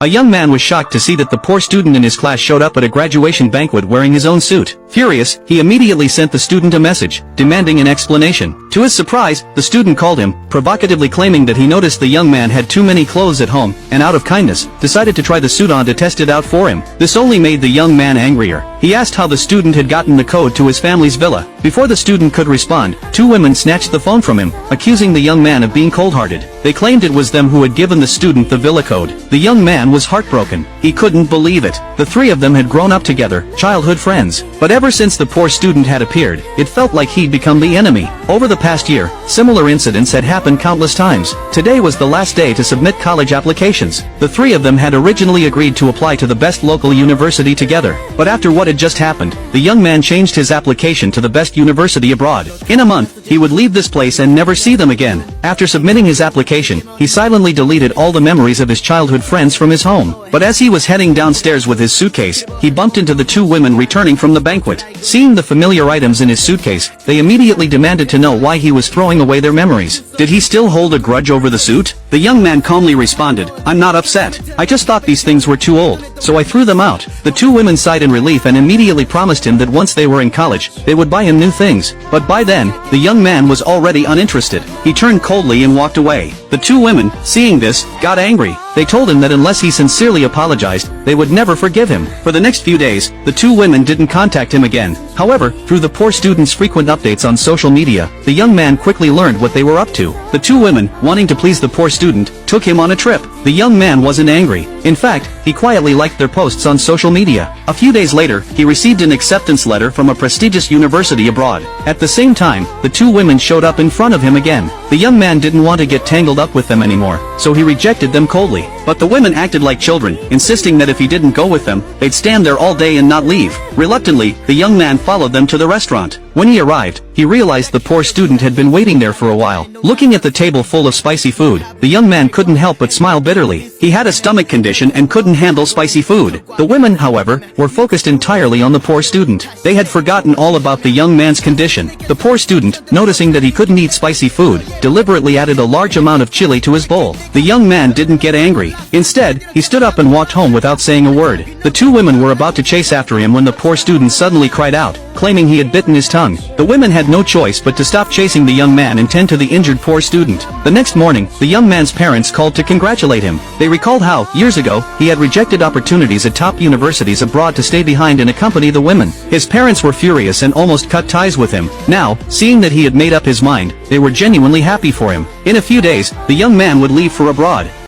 A young man was shocked to see that the poor student in his class showed up at a graduation banquet wearing his own suit. Furious, he immediately sent the student a message, demanding an explanation. To his surprise, the student called him, provocatively claiming that he noticed the young man had too many clothes at home, and out of kindness, decided to try the suit on to test it out for him. This only made the young man angrier. He asked how the student had gotten the code to his family's villa. Before the student could respond, two women snatched the phone from him, accusing the young man of being cold-hearted. They claimed it was them who had given the student the villa code. The young man was heartbroken. He couldn't believe it. The three of them had grown up together, childhood friends. But ever since the poor student had appeared, it felt like he'd become the enemy. Over the past year, similar incidents had happened countless times. Today was the last day to submit college applications. The three of them had originally agreed to apply to the best local university together. But after what had just happened, the young man changed his application to the best university abroad. In a month, he would leave this place and never see them again. After submitting his application, he silently deleted all the memories of his childhood friends from his home. But as he was heading downstairs with his suitcase, he bumped into the two women returning from the banquet. Seeing the familiar items in his suitcase, they immediately demanded to know why he was throwing away their memories. Did he still hold a grudge over the suit? The young man calmly responded, "I'm not upset. I just thought these things were too old, so I threw them out." The two women sighed in relief and immediately promised him that once they were in college, they would buy him new things. But by then, the young man was already uninterested. He turned coldly and walked away. The two women, seeing this, got angry. They told him that unless he sincerely apologized, they would never forgive him. For the next few days, the two women didn't contact him again. However, through the poor student's frequent updates on social media, the young man quickly learned what they were up to. The two women, wanting to please the poor student, took him on a trip. The young man wasn't angry. In fact, he quietly liked their posts on social media. A few days later, he received an acceptance letter from a prestigious university abroad. At the same time, the two women showed up in front of him again. The young man didn't want to get tangled up with them anymore, so he rejected them coldly. But the women acted like children, insisting that if he didn't go with them, they'd stand there all day and not leave. Reluctantly, the young man followed them to the restaurant. When he arrived, he realized the poor student had been waiting there for a while. Looking at the table full of spicy food, the young man couldn't help but smile bitterly. He had a stomach condition and couldn't handle spicy food. The women, however, were focused entirely on the poor student. They had forgotten all about the young man's condition. The poor student, noticing that he couldn't eat spicy food, deliberately added a large amount of chili to his bowl. The young man didn't get angry. Instead, he stood up and walked home without saying a word. The two women were about to chase after him when the poor student suddenly cried out, claiming he had bitten his tongue. The women had no choice but to stop chasing the young man and tend to the injured poor student. The next morning, the young man's parents called to congratulate him. They recalled how, years ago, he had rejected opportunities at top universities abroad to stay behind and accompany the women. His parents were furious and almost cut ties with him. Now, seeing that he had made up his mind, they were genuinely happy for him. In a few days, the young man would leave for abroad.